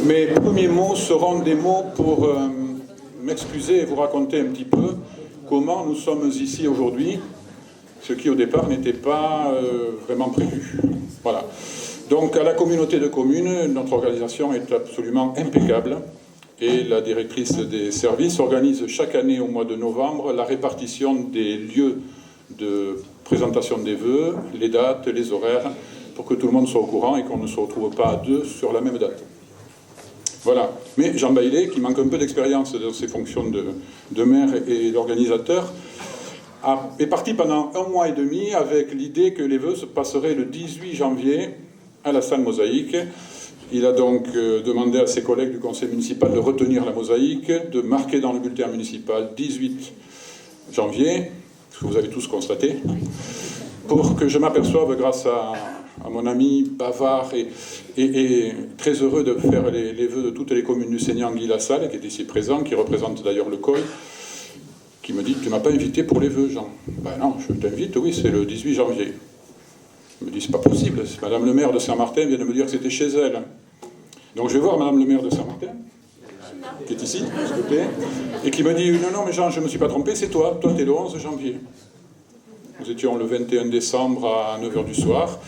Mes premiers mots seront des mots pour m'excuser et vous raconter un petit peu comment nous sommes ici aujourd'hui, ce qui au départ n'était pas vraiment prévu. Voilà. Donc à la communauté de communes, notre organisation est absolument impeccable et la directrice des services organise chaque année au mois de novembre la répartition des lieux de présentation des vœux, les dates, les horaires, pour que tout le monde soit au courant et qu'on ne se retrouve pas à deux sur la même date. Voilà. Mais Jean Baillet, qui manque un peu d'expérience dans ses fonctions de maire et d'organisateur, est parti pendant 1 mois et demi avec l'idée que les vœux se passeraient le 18 janvier à la salle Mosaïque. Il a donc demandé à ses collègues du conseil municipal de retenir la mosaïque, de marquer dans le bulletin municipal 18 janvier, ce que vous avez tous constaté, pour que je m'aperçoive, grâce à mon ami bavard et très heureux de faire les vœux de toutes les communes du Seigneur, Guy Lassalle, qui est ici présent, qui représente d'ailleurs le COI, qui me dit « Tu ne m'as pas invité pour les vœux, Jean ?» Ben non, je t'invite, oui, c'est le 18 janvier. Il me dit « C'est pas possible, Madame le maire de Saint-Martin vient de me dire que c'était chez elle. » Donc je vais voir Madame le maire de Saint-Martin, qui est ici, s'il vous plaît, et qui me dit « Non, mais Jean, je ne me suis pas trompé, c'est toi, t'es le 11 janvier. » Nous étions le 21 décembre à 9h du soir.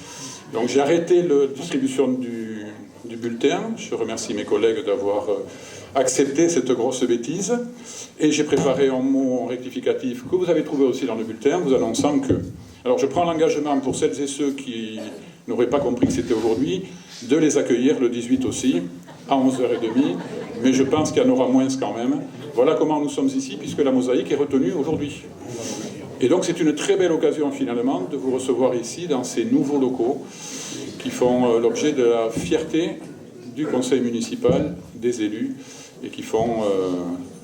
Donc j'ai arrêté la distribution du bulletin. Je remercie mes collègues d'avoir accepté cette grosse bêtise. Et j'ai préparé un mot rectificatif que vous avez trouvé aussi dans le bulletin, vous annonçant que... Alors je prends l'engagement pour celles et ceux qui n'auraient pas compris que c'était aujourd'hui, de les accueillir le 18 aussi, à 11h30. Mais je pense qu'il y en aura moins quand même. Voilà comment nous sommes ici, puisque la mosaïque est retenue aujourd'hui. Et donc c'est une très belle occasion finalement de vous recevoir ici dans ces nouveaux locaux qui font l'objet de la fierté du conseil municipal, des élus, et qui font,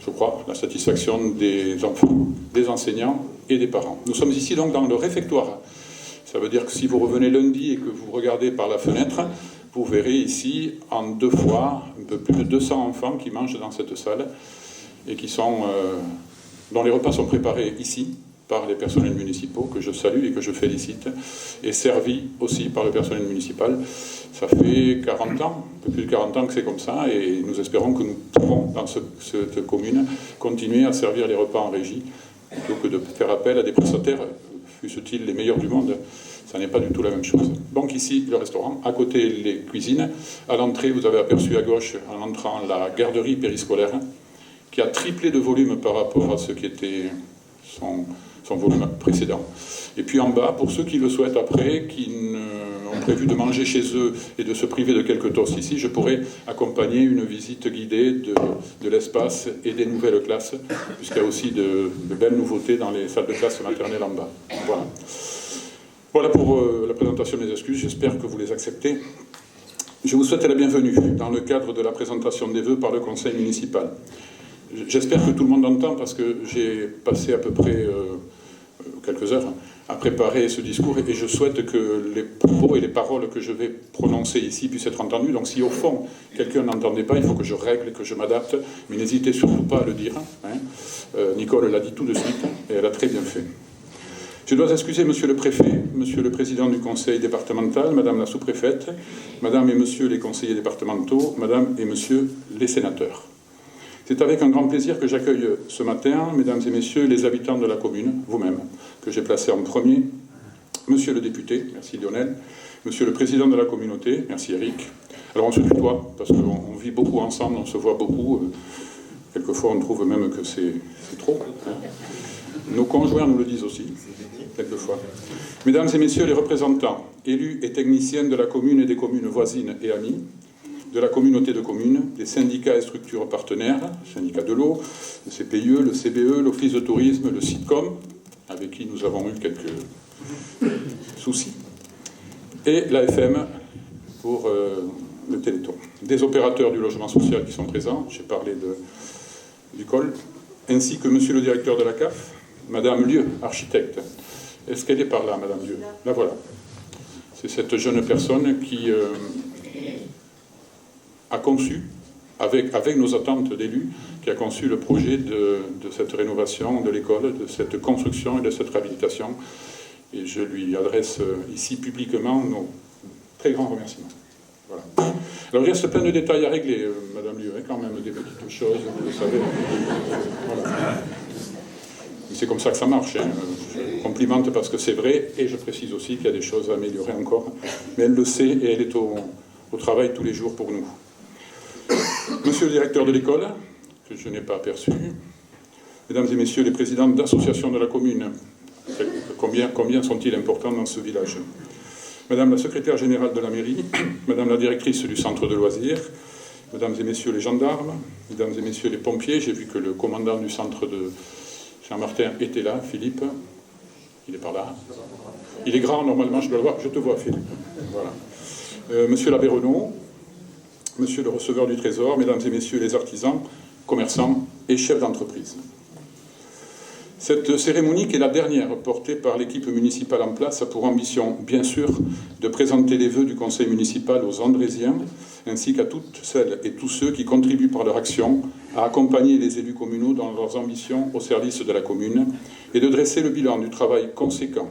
je crois, la satisfaction des enfants, des enseignants et des parents. Nous sommes ici donc dans le réfectoire. Ça veut dire que si vous revenez lundi et que vous regardez par la fenêtre, vous verrez ici en 2 fois un peu plus de 200 enfants qui mangent dans cette salle et qui sont, dont les repas sont préparés ici par les personnels municipaux, que je salue et que je félicite, et servis aussi par le personnel municipal. Ça fait 40 ans, un peu plus de 40 ans que c'est comme ça, et nous espérons que nous pourrons, dans cette commune, continuer à servir les repas en régie, plutôt que de faire appel à des prestataires, fussent-ils les meilleurs du monde. Ça n'est pas du tout la même chose. Donc ici, le restaurant, à côté les cuisines. À l'entrée, vous avez aperçu à gauche, en entrant, la garderie périscolaire, qui a triplé de volume par rapport à ce qui était son volume précédent. Et puis en bas, pour ceux qui le souhaitent après, qui ont prévu de manger chez eux et de se priver de quelques toasts ici, je pourrais accompagner une visite guidée de l'espace et des nouvelles classes, puisqu'il y a aussi de belles nouveautés dans les salles de classe maternelles en bas. Voilà. Voilà pour la présentation des excuses, j'espère que vous les acceptez. Je vous souhaite la bienvenue dans le cadre de la présentation des vœux par le conseil municipal. J'espère que tout le monde entend, parce que j'ai passé à peu près quelques heures à préparer ce discours, et je souhaite que les propos et les paroles que je vais prononcer ici puissent être entendus. Donc si au fond quelqu'un n'entendait pas, il faut que je règle, que je m'adapte, mais n'hésitez surtout pas à le dire. Nicole l'a dit tout de suite, et elle a très bien fait. Je dois excuser Monsieur le Préfet, Monsieur le Président du Conseil départemental, Madame la Sous-préfète, Madame et Monsieur les conseillers départementaux, Madame et Monsieur les sénateurs. C'est avec un grand plaisir que j'accueille ce matin, Mesdames et Messieurs, les habitants de la commune, vous-même, que j'ai placé en premier, Monsieur le député, merci Lionel, Monsieur le Président de la communauté, merci Eric. Alors on se tutoie, parce qu'on vit beaucoup ensemble, on se voit beaucoup, quelquefois on trouve même que c'est trop. Nos conjoints nous le disent aussi, quelquefois. Mesdames et Messieurs les représentants, élus et techniciens de la commune et des communes voisines et amis, de la communauté de communes, des syndicats et structures partenaires, le syndicat de l'eau, le CPIE, le CBE, l'Office de tourisme, le SITCOM, avec qui nous avons eu quelques soucis, et l'AFM pour le Téléthon. Des opérateurs du logement social qui sont présents, j'ai parlé du COL, ainsi que Monsieur le directeur de la CAF, Madame Lieu, architecte. Est-ce qu'elle est par là, Madame Lieu? La voilà. C'est cette jeune personne qui a conçu, avec nos attentes d'élus, qui a conçu le projet de cette rénovation de l'école, de cette construction et de cette réhabilitation. Et je lui adresse ici publiquement nos très grands remerciements. Voilà. Voilà. Alors il reste plein de détails à régler, Madame Lieu, quand même, des petites choses, vous le savez. Voilà. C'est comme ça que ça marche. Hein. Je complimente parce que c'est vrai, et je précise aussi qu'il y a des choses à améliorer encore. Mais elle le sait et elle est au travail tous les jours pour nous. Monsieur le directeur de l'école, que je n'ai pas aperçu, mesdames et messieurs les présidents d'associations de la commune, combien sont-ils importants dans ce village? Madame la secrétaire générale de la mairie, Madame la directrice du centre de loisirs, Mesdames et messieurs les gendarmes, Mesdames et messieurs les pompiers, j'ai vu que le commandant du centre de Saint-Martin était là, Philippe, il est par là. Il est grand, normalement, je dois le voir. Je te vois, Philippe. Voilà. Monsieur l'abbé Renaud, Monsieur le receveur du Trésor, Mesdames et messieurs les artisans, commerçants et chefs d'entreprise. Cette cérémonie, qui est la dernière portée par l'équipe municipale en place, a pour ambition, bien sûr, de présenter les vœux du conseil municipal aux Andrésiens, ainsi qu'à toutes celles et tous ceux qui contribuent par leur action à accompagner les élus communaux dans leurs ambitions au service de la commune, et de dresser le bilan du travail conséquent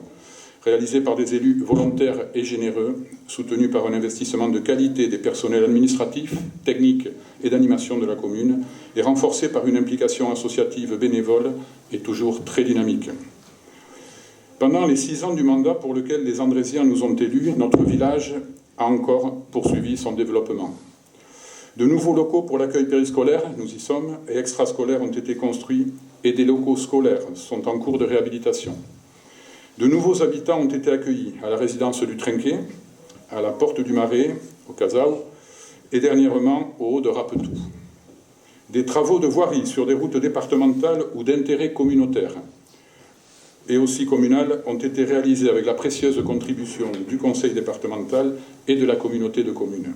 réalisé par des élus volontaires et généreux, soutenus par un investissement de qualité des personnels administratifs, techniques et d'animation de la commune, et renforcé par une implication associative bénévole et toujours très dynamique. Pendant les 6 ans du mandat pour lequel les Andrésiens nous ont élus, notre village a encore poursuivi son développement. De nouveaux locaux pour l'accueil périscolaire, nous y sommes, et extrascolaires ont été construits, et des locaux scolaires sont en cours de réhabilitation. De nouveaux habitants ont été accueillis à la résidence du Trinquet, à la Porte du Marais, au Casau, et dernièrement au Haut de Rapetou. Des travaux de voirie sur des routes départementales ou d'intérêt communautaire et aussi communal ont été réalisés avec la précieuse contribution du conseil départemental et de la communauté de communes.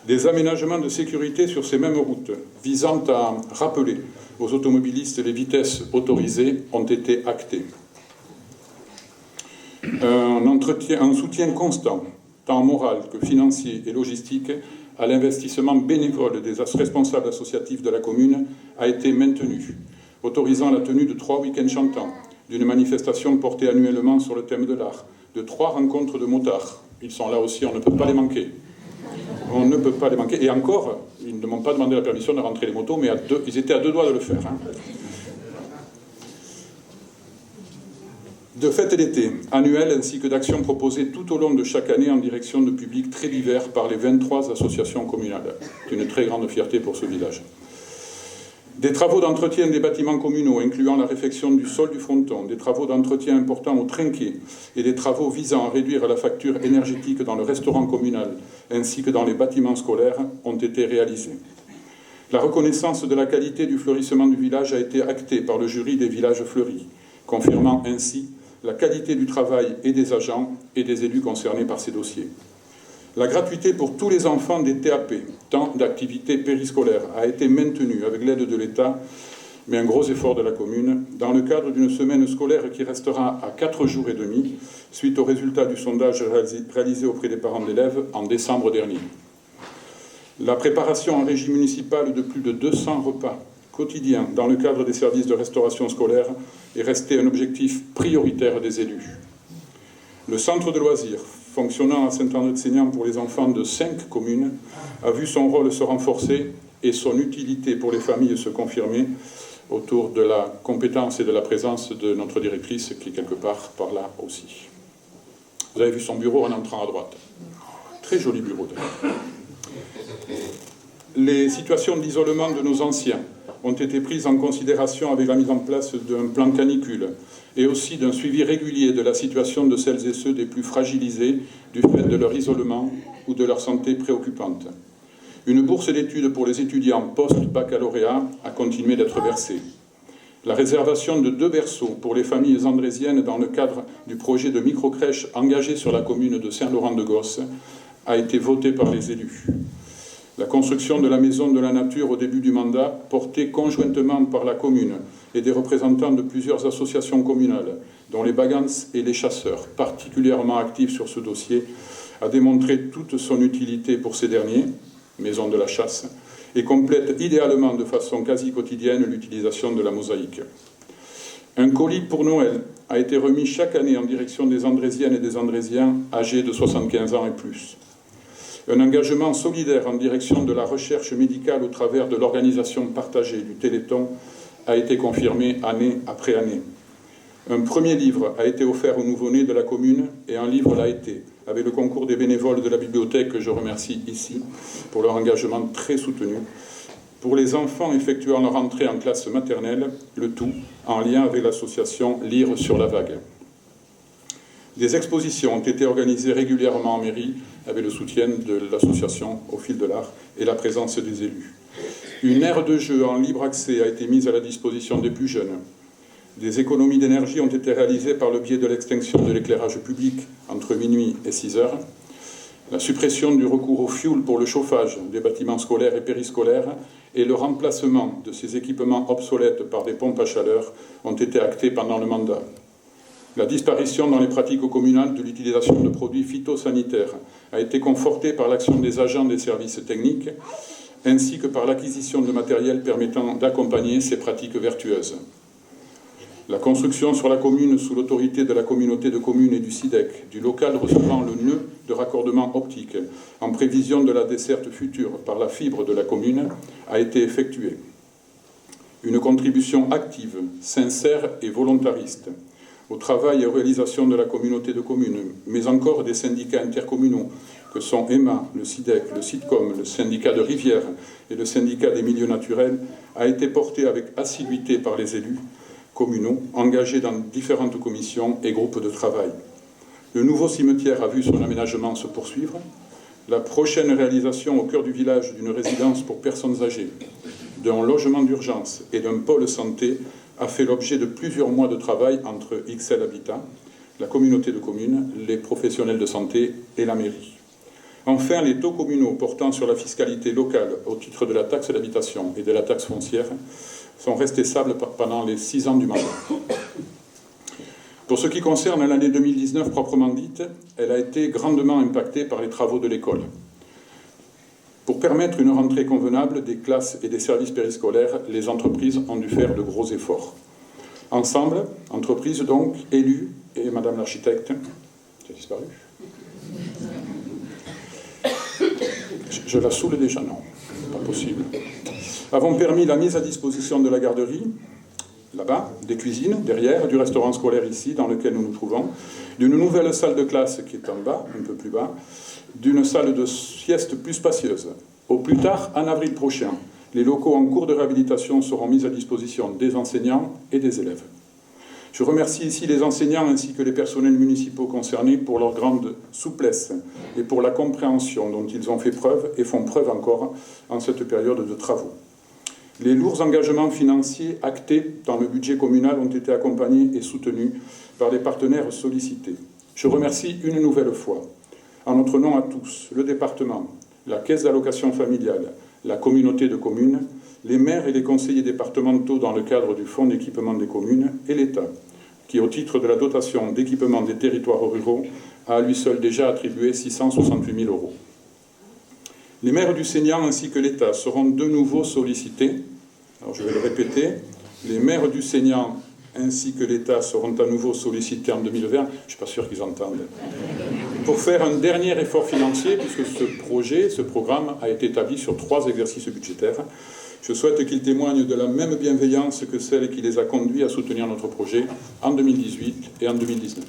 Des aménagements de sécurité sur ces mêmes routes, visant à rappeler aux automobilistes les vitesses autorisées, ont été actés. Un soutien constant, tant moral que financier et logistique, à l'investissement bénévole des responsables associatifs de la commune a été maintenu, autorisant la tenue de 3 week-ends chantants, d'une manifestation portée annuellement sur le thème de l'art, de 3 rencontres de motards. Ils sont là aussi, on ne peut pas les manquer. On ne peut pas les manquer. Et encore, ils ne m'ont pas demandé la permission de rentrer les motos, mais ils étaient à 2 doigts de le faire. Hein. De fêtes d'été annuelles ainsi que d'actions proposées tout au long de chaque année en direction de publics très divers par les 23 associations communales. C'est une très grande fierté pour ce village. Des travaux d'entretien des bâtiments communaux, incluant la réfection du sol du fronton, des travaux d'entretien importants au Trinquet et des travaux visant à réduire la facture énergétique dans le restaurant communal ainsi que dans les bâtiments scolaires ont été réalisés. La reconnaissance de la qualité du fleurissement du village a été actée par le jury des villages fleuris, confirmant ainsi la qualité du travail et des agents et des élus concernés par ces dossiers. La gratuité pour tous les enfants des TAP, temps d'activité périscolaire, a été maintenue avec l'aide de l'État, mais un gros effort de la commune, dans le cadre d'une semaine scolaire qui restera à 4 jours et demi, suite aux résultats du sondage réalisé auprès des parents d'élèves en décembre dernier. La préparation en régie municipale de plus de 200 repas quotidien dans le cadre des services de restauration scolaire est resté un objectif prioritaire des élus. Le centre de loisirs, fonctionnant à Saint-André-de-Seignanx pour les enfants de 5 communes, a vu son rôle se renforcer et son utilité pour les familles se confirmer autour de la compétence et de la présence de notre directrice qui est quelque part par là aussi. Vous avez vu son bureau en entrant à droite. Très joli bureau d'ailleurs. Les situations d'isolement de nos anciens ont été prises en considération avec la mise en place d'un plan canicule et aussi d'un suivi régulier de la situation de celles et ceux des plus fragilisés du fait de leur isolement ou de leur santé préoccupante. Une bourse d'études pour les étudiants post-baccalauréat a continué d'être versée. La réservation de 2 berceaux pour les familles andrésiennes dans le cadre du projet de microcrèche engagé sur la commune de Saint-Laurent-de-Gosse a été votée par les élus. La construction de la Maison de la Nature au début du mandat, portée conjointement par la commune et des représentants de plusieurs associations communales, dont les Bagans et les Chasseurs, particulièrement actifs sur ce dossier, a démontré toute son utilité pour ces derniers, Maison de la Chasse, et complète idéalement de façon quasi quotidienne l'utilisation de la mosaïque. Un colis pour Noël a été remis chaque année en direction des Andrésiennes et des Andrésiens âgés de 75 ans et plus. Un engagement solidaire en direction de la recherche médicale au travers de l'organisation partagée du Téléthon a été confirmé année après année. Un premier livre a été offert aux nouveau-nés de la commune et un livre l'a été, avec le concours des bénévoles de la bibliothèque que je remercie ici pour leur engagement très soutenu, pour les enfants effectuant leur entrée en classe maternelle, le tout en lien avec l'association Lire sur la Vague. Des expositions ont été organisées régulièrement en mairie avec le soutien de l'association Au fil de l'art et la présence des élus. Une aire de jeu en libre accès a été mise à la disposition des plus jeunes. Des économies d'énergie ont été réalisées par le biais de l'extinction de l'éclairage public entre minuit et 6 heures. La suppression du recours au fioul pour le chauffage des bâtiments scolaires et périscolaires et le remplacement de ces équipements obsolètes par des pompes à chaleur ont été actés pendant le mandat. La disparition dans les pratiques communales de l'utilisation de produits phytosanitaires a été confortée par l'action des agents des services techniques ainsi que par l'acquisition de matériel permettant d'accompagner ces pratiques vertueuses. La construction sur la commune, sous l'autorité de la communauté de communes et du SIDEC, du local recevant le nœud de raccordement optique, en prévision de la desserte future par la fibre de la commune, a été effectuée. Une contribution active, sincère et volontariste au travail et aux réalisations de la communauté de communes, mais encore des syndicats intercommunaux, que sont EMA, le SIDEC, le SIDCOM, le syndicat de Rivière et le syndicat des milieux naturels, a été portée avec assiduité par les élus communaux, engagés dans différentes commissions et groupes de travail. Le nouveau cimetière a vu son aménagement se poursuivre. La prochaine réalisation au cœur du village d'une résidence pour personnes âgées, d'un logement d'urgence et d'un pôle santé a fait l'objet de plusieurs mois de travail entre XL Habitat, la communauté de communes, les professionnels de santé et la mairie. Enfin, les taux communaux portant sur la fiscalité locale au titre de la taxe d'habitation et de la taxe foncière sont restés stables pendant les 6 ans du mandat. Pour ce qui concerne l'année 2019 proprement dite, elle a été grandement impactée par les travaux de l'école. Pour permettre une rentrée convenable des classes et des services périscolaires, les entreprises ont dû faire de gros efforts. Ensemble, entreprises donc, élus et Madame l'architecte, qui a disparu. Je la saoule déjà, non, pas possible. Avons permis la mise à disposition de la garderie, là-bas, des cuisines, derrière, du restaurant scolaire ici, dans lequel nous nous trouvons, d'une nouvelle salle de classe qui est en bas, un peu plus bas, d'une salle de sieste plus spacieuse. Au plus tard, en avril prochain, les locaux en cours de réhabilitation seront mis à disposition des enseignants et des élèves. Je remercie ici les enseignants ainsi que les personnels municipaux concernés pour leur grande souplesse et pour la compréhension dont ils ont fait preuve et font preuve encore en cette période de travaux. Les lourds engagements financiers actés dans le budget communal ont été accompagnés et soutenus par les partenaires sollicités. Je remercie une nouvelle fois, en notre nom à tous, le département, la caisse d'allocation familiale, la communauté de communes, les maires et les conseillers départementaux dans le cadre du Fonds d'équipement des communes et l'État, qui, au titre de la dotation d'équipement des territoires ruraux, a à lui seul déjà attribué 668 000 €. Les maires du Seignant ainsi que l'État seront de nouveau sollicités. Alors je vais le répéter, les maires du Seignant ainsi que l'État seront à nouveau sollicités en 2020, je ne suis pas sûr qu'ils entendent, pour faire un dernier effort financier, puisque ce programme a été établi sur 3 exercices budgétaires. Je souhaite qu'ils témoignent de la même bienveillance que celle qui les a conduits à soutenir notre projet en 2018 et en 2019.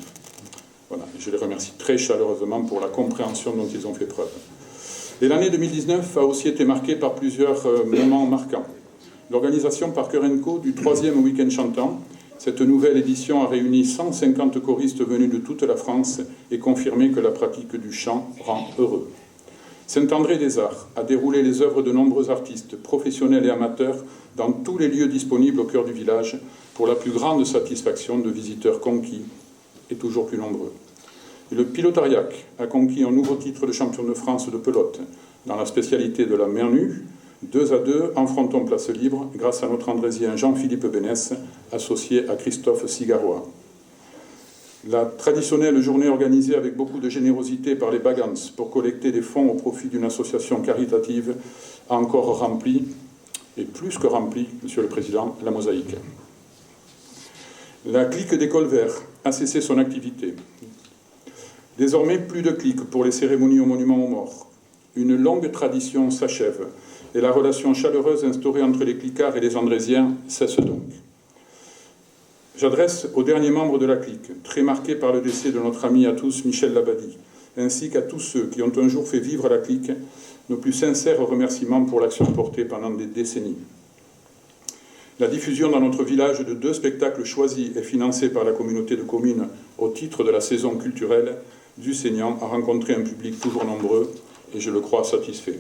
Voilà, je les remercie très chaleureusement pour la compréhension dont ils ont fait preuve. Et l'année 2019 a aussi été marquée par plusieurs moments marquants. L'organisation par Cœur & Co du 3e week-end chantant. Cette nouvelle édition a réuni 150 choristes venus de toute la France et confirmé que la pratique du chant rend heureux. Saint-André-des-Arts a déroulé les œuvres de nombreux artistes, professionnels et amateurs, dans tous les lieux disponibles au cœur du village, pour la plus grande satisfaction de visiteurs conquis et toujours plus nombreux. Et le Pilotariac a conquis un nouveau titre de champion de France de pelote dans la spécialité de la mer nue, 2-2 en fronton place libre, grâce à notre andrésien Jean-Philippe Bénès, associé à Christophe Cigarois. La traditionnelle journée organisée avec beaucoup de générosité par les Bagans pour collecter des fonds au profit d'une association caritative a encore rempli, et plus que rempli, Monsieur le Président, la mosaïque. La clique des Colverts a cessé son activité. Désormais, plus de cliques pour les cérémonies au monument aux morts. Une longue tradition s'achève et la relation chaleureuse instaurée entre les cliquards et les andrésiens cesse donc. J'adresse aux derniers membres de la clique, très marqués par le décès de notre ami à tous Michel Labadie, ainsi qu'à tous ceux qui ont un jour fait vivre la clique, nos plus sincères remerciements pour l'action portée pendant des décennies. La diffusion dans notre village de 2 spectacles choisis et financés par la communauté de communes au titre de la saison culturelle du Seignan a rencontré un public toujours nombreux et je le crois satisfait.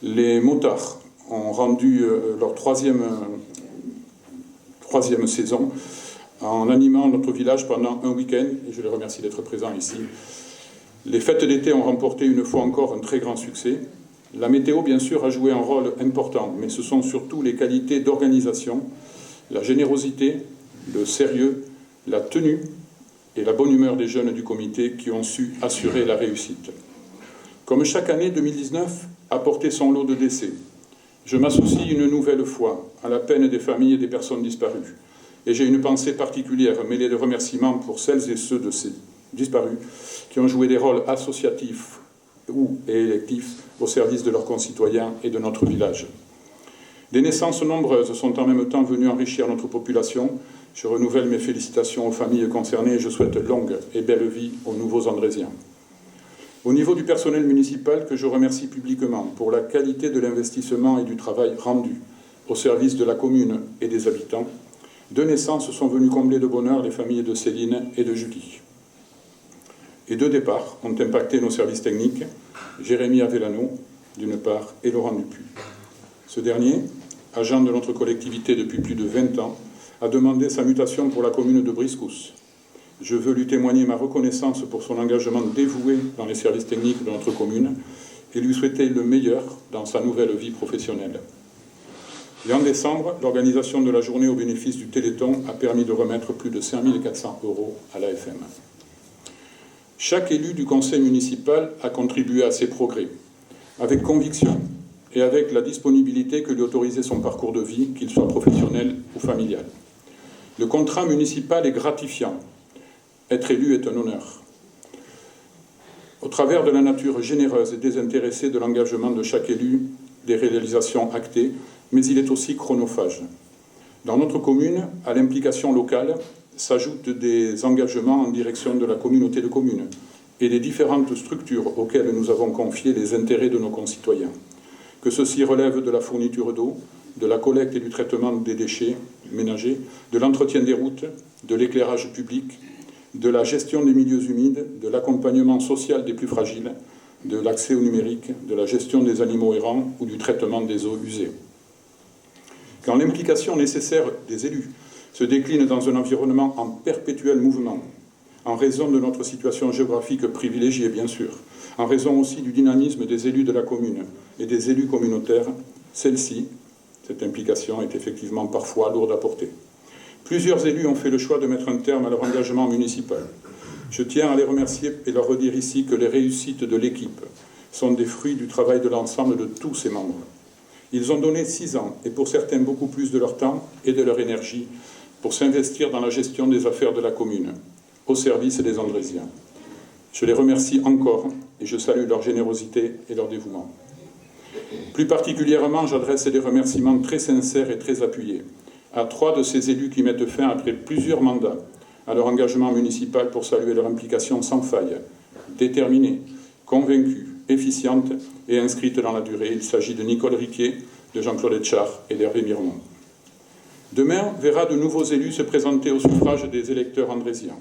Les motards ont rendu leur troisième saison en animant notre village pendant un week-end et je les remercie d'être présents ici. Les fêtes d'été ont remporté une fois encore un très grand succès. La météo, bien sûr, a joué un rôle important, mais ce sont surtout les qualités d'organisation, la générosité, le sérieux, la tenue et la bonne humeur des jeunes du comité qui ont su assurer la réussite. Comme chaque année, 2019 a porté son lot de décès. Je m'associe une nouvelle fois à la peine des familles et des personnes disparues. Et j'ai une pensée particulière mêlée de remerciements pour celles et ceux de ces disparus qui ont joué des rôles associatifs et électifs au service de leurs concitoyens et de notre village. Des naissances nombreuses sont en même temps venues enrichir notre population. Je renouvelle mes félicitations aux familles concernées et je souhaite longue et belle vie aux nouveaux andrésiens. Au niveau du personnel municipal, que je remercie publiquement pour la qualité de l'investissement et du travail rendu au service de la commune et des habitants, 2 naissances sont venues combler de bonheur les familles de Céline et de Julie. Et 2 départs ont impacté nos services techniques, Jérémy Avellano, d'une part, et Laurent Dupuis. Ce dernier, agent de notre collectivité depuis plus de 20 ans, a demandé sa mutation pour la commune de Briscousse. Je veux lui témoigner ma reconnaissance pour son engagement dévoué dans les services techniques de notre commune et lui souhaiter le meilleur dans sa nouvelle vie professionnelle. Et en décembre, l'organisation de la journée au bénéfice du Téléthon a permis de remettre plus de 5 400 € à l'AFM. Chaque élu du conseil municipal a contribué à ces progrès, avec conviction et avec la disponibilité que lui autorisait son parcours de vie, qu'il soit professionnel ou familial. Le contrat municipal est gratifiant. Être élu est un honneur. Au travers de la nature généreuse et désintéressée de l'engagement de chaque élu, des réalisations actées, mais il est aussi chronophage. Dans notre commune, à l'implication locale, s'ajoutent des engagements en direction de la communauté de communes et des différentes structures auxquelles nous avons confié les intérêts de nos concitoyens. Que ceci relève de la fourniture d'eau, de la collecte et du traitement des déchets ménagers, de l'entretien des routes, de l'éclairage public, de la gestion des milieux humides, de l'accompagnement social des plus fragiles, de l'accès au numérique, de la gestion des animaux errants ou du traitement des eaux usées. Quand l'implication nécessaire des élus se décline dans un environnement en perpétuel mouvement, en raison de notre situation géographique privilégiée, bien sûr, en raison aussi du dynamisme des élus de la commune et des élus communautaires, cette implication est effectivement parfois lourde à porter. Plusieurs élus ont fait le choix de mettre un terme à leur engagement municipal. Je tiens à les remercier et leur redire ici que les réussites de l'équipe sont des fruits du travail de l'ensemble de tous ses membres. Ils ont donné 6 ans, et pour certains beaucoup plus de leur temps et de leur énergie, pour s'investir dans la gestion des affaires de la commune, au service des Andrésiens. Je les remercie encore et je salue leur générosité et leur dévouement. Plus particulièrement, j'adresse des remerciements très sincères et très appuyés à 3 de ces élus qui mettent fin, après plusieurs mandats, à leur engagement municipal pour saluer leur implication sans faille, déterminée, convaincue, efficiente et inscrite dans la durée. Il s'agit de Nicole Riquet, de Jean-Claude Etchard et d'Hervé Mirmont. Demain verra de nouveaux élus se présenter au suffrage des électeurs andrésiens.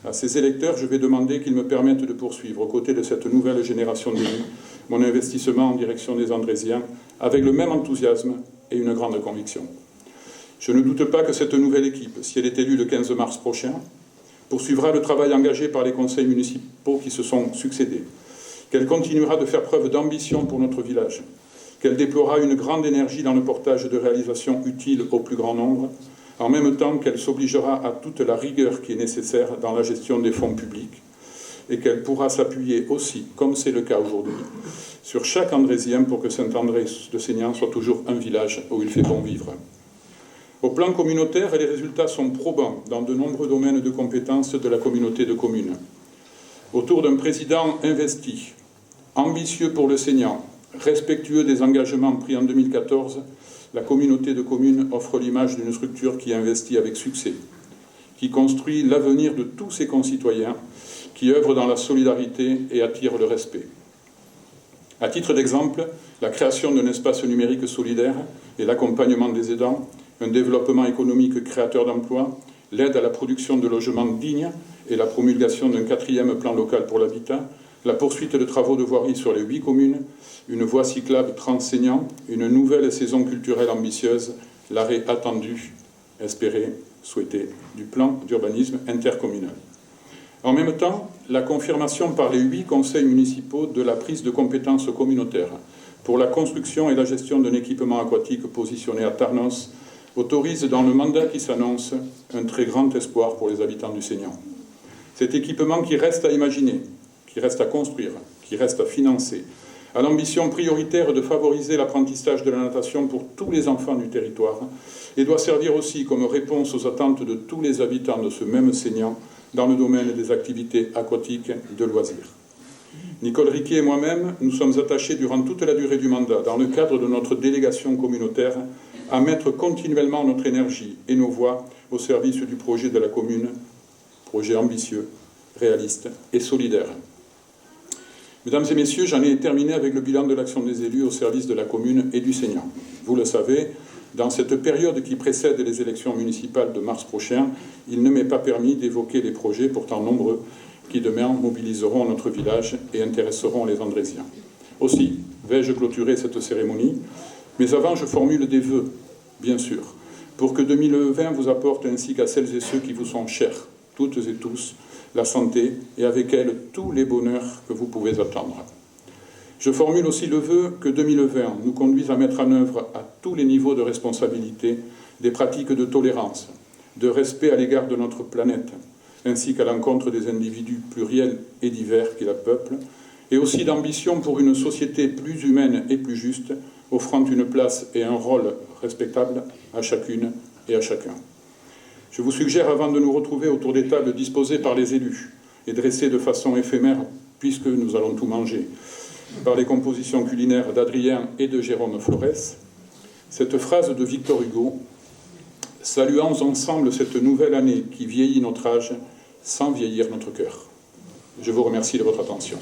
À ces électeurs, je vais demander qu'ils me permettent de poursuivre, aux côtés de cette nouvelle génération d'élus, mon investissement en direction des Andrésiens, avec le même enthousiasme et une grande conviction. Je ne doute pas que cette nouvelle équipe, si elle est élue le 15 mars prochain, poursuivra le travail engagé par les conseils municipaux qui se sont succédés, qu'elle continuera de faire preuve d'ambition pour notre village, qu'elle déploiera une grande énergie dans le portage de réalisations utiles au plus grand nombre, en même temps qu'elle s'obligera à toute la rigueur qui est nécessaire dans la gestion des fonds publics, et qu'elle pourra s'appuyer aussi, comme c'est le cas aujourd'hui, sur chaque Andrésien pour que Saint-André de Seignan soit toujours un village où il fait bon vivre. Au plan communautaire, les résultats sont probants dans de nombreux domaines de compétences de la communauté de communes. Autour d'un président investi, Ambitieux pour le saignant, respectueux des engagements pris en 2014, la communauté de communes offre l'image d'une structure qui investit avec succès, qui construit l'avenir de tous ses concitoyens, qui œuvre dans la solidarité et attire le respect. À titre d'exemple, la création d'un espace numérique solidaire et l'accompagnement des aidants, un développement économique créateur d'emplois, l'aide à la production de logements dignes et la promulgation d'un 4e plan local pour l'habitat, la poursuite de travaux de voirie sur les 8 communes, une voie cyclable transsaignant, une nouvelle saison culturelle ambitieuse, l'arrêt attendu, espéré, souhaité, du plan d'urbanisme intercommunal. En même temps, la confirmation par les 8 conseils municipaux de la prise de compétences communautaires pour la construction et la gestion d'un équipement aquatique positionné à Tarnos autorise dans le mandat qui s'annonce un très grand espoir pour les habitants du Seignan. Cet équipement qui reste à imaginer, qui reste à construire, qui reste à financer, a l'ambition prioritaire de favoriser l'apprentissage de la natation pour tous les enfants du territoire et doit servir aussi comme réponse aux attentes de tous les habitants de ce même Seignan dans le domaine des activités aquatiques de loisirs. Nicole Riquet et moi-même, nous sommes attachés durant toute la durée du mandat, dans le cadre de notre délégation communautaire, à mettre continuellement notre énergie et nos voix au service du projet de la commune, projet ambitieux, réaliste et solidaire. Mesdames et messieurs, j'en ai terminé avec le bilan de l'action des élus au service de la commune et du Seignan. Vous le savez, dans cette période qui précède les élections municipales de mars prochain, il ne m'est pas permis d'évoquer les projets, pourtant nombreux, qui demain mobiliseront notre village et intéresseront les Andrésiens. Aussi, vais-je clôturer cette cérémonie, mais avant je formule des vœux, bien sûr, pour que 2020 vous apporte ainsi qu'à celles et ceux qui vous sont chers, toutes et tous, la santé et avec elle tous les bonheurs que vous pouvez attendre. Je formule aussi le vœu que 2020 nous conduise à mettre en œuvre à tous les niveaux de responsabilité des pratiques de tolérance, de respect à l'égard de notre planète, ainsi qu'à l'encontre des individus pluriels et divers qui la peuplent, et aussi d'ambition pour une société plus humaine et plus juste, offrant une place et un rôle respectables à chacune et à chacun. Je vous suggère, avant de nous retrouver autour des tables disposées par les élus et dressées de façon éphémère, puisque nous allons tout manger, par les compositions culinaires d'Adrien et de Jérôme Flores, cette phrase de Victor Hugo: « Saluons ensemble cette nouvelle année qui vieillit notre âge sans vieillir notre cœur. » Je vous remercie de votre attention.